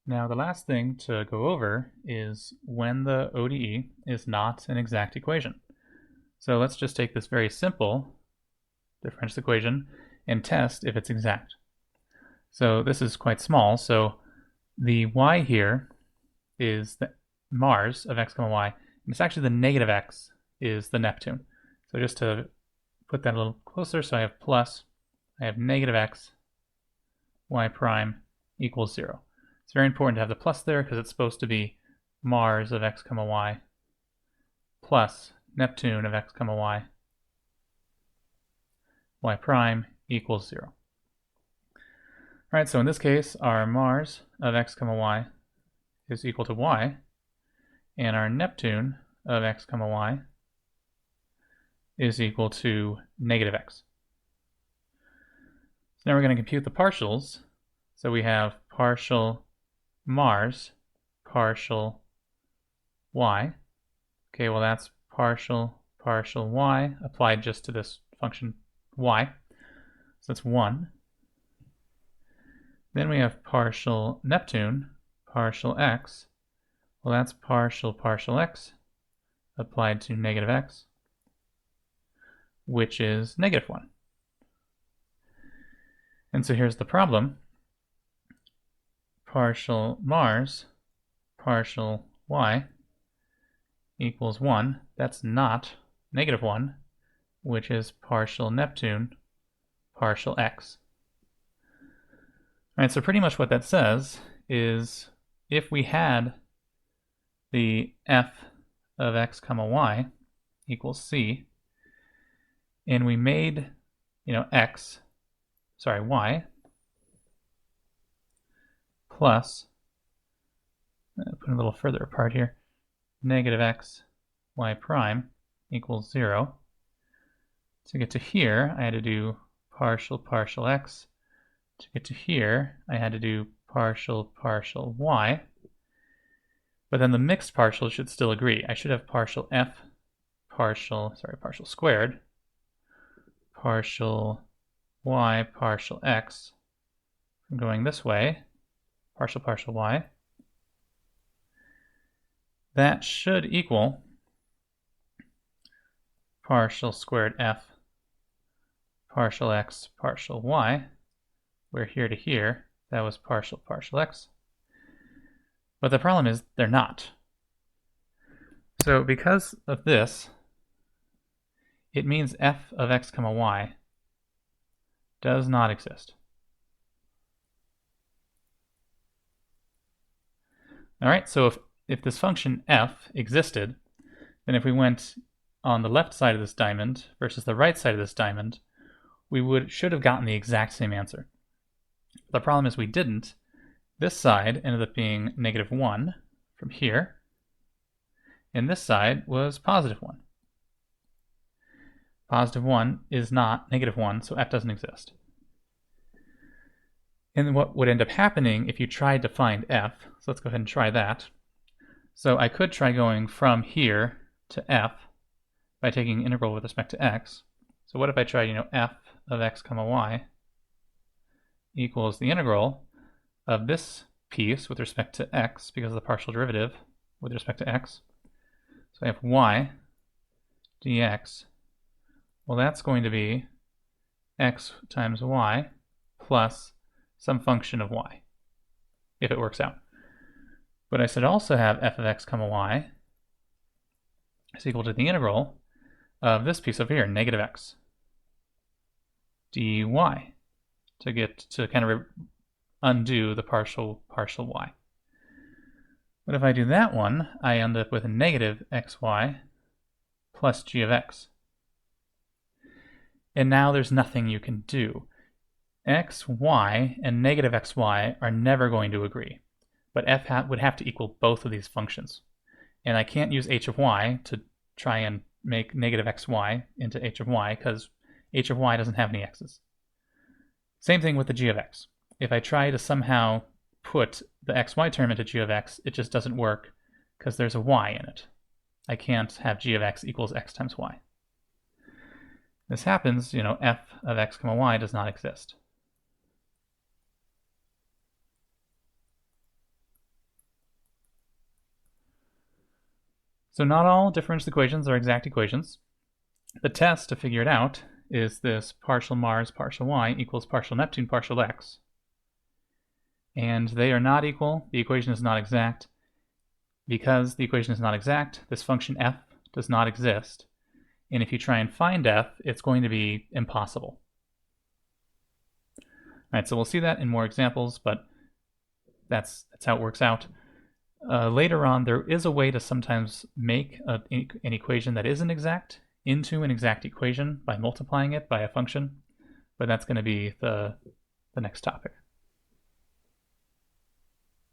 Now the last thing to go over is when the ODE is not an exact equation. So let's just take this very simple differential equation and test if it's exact. So this is quite small, so the y here is the Mars of x comma y, and it's actually the negative x is the Neptune. So just to put that a little closer, so I have plus, I have negative x, y prime equals 0. It's very important to have the plus there because it's supposed to be Mars of x comma y plus Neptune of x comma y, y prime equals 0. All right, so in this case, our Mars of x comma y is equal to y, and our Neptune of x comma y is equal to negative x. So now we're going to compute the partials. So we have partial Mars, partial y. Okay, well that's partial y applied just to this function y. So that's 1. Then we have partial Neptune, partial x. Well, that's partial x applied to negative x, which is negative 1. And so here's the problem. Partial Mars, partial y equals 1. That's not negative 1, which is partial Neptune, partial x. All right, so pretty much what that says is if we had the f of x comma y equals c, and we made, y plus, put it a little further apart here, negative x y prime equals 0. To get to here, I had to do partial x. To get to here, I had to do partial y. But then the mixed partials should still agree. I should have partial f, partial squared, partial y, partial x. I'm going this way, partial y. That should equal partial squared f, partial x, partial y, where here to here, that was partial x. But the problem is they're not. So because of this, it means f of x comma y does not exist. All right, so if this function f existed, then if we went on the left side of this diamond versus the right side of this diamond, we should have gotten the exact same answer. The problem is we didn't. This side ended up being negative 1 from here, and this side was positive 1. Positive 1 is not negative 1, so f doesn't exist. And what would end up happening if you tried to find f, so let's go ahead and try that. So I could try going from here to f by taking integral with respect to x. So what if I tried, f of x comma y equals the integral of this piece with respect to x because of the partial derivative with respect to x. So I have y dx. Well, that's going to be x times y plus some function of y, if it works out. But I should also have f of x comma y is equal to the integral of this piece over here, negative x dy, to kind of undo the partial y. But if I do that one, I end up with a negative xy plus g of x. And now there's nothing you can do. xy and negative xy are never going to agree. But f would have to equal both of these functions. And I can't use h of y to try and make negative xy into h of y because h of y doesn't have any x's. Same thing with the g of x. If I try to somehow put the xy term into g of x, it just doesn't work because there's a y in it. I can't have g of x equals x times y. This happens, f of x comma y does not exist. So not all differential equations are exact equations. The test to figure it out is this partial Mars partial y equals partial Neptune partial x. And they are not equal. The equation is not exact. Because the equation is not exact, this function f does not exist. And if you try and find f, it's going to be impossible. All right, so we'll see that in more examples, but that's how it works out. Later on, there is a way to sometimes make an equation that isn't exact into an exact equation by multiplying it by a function, but that's going to be the next topic.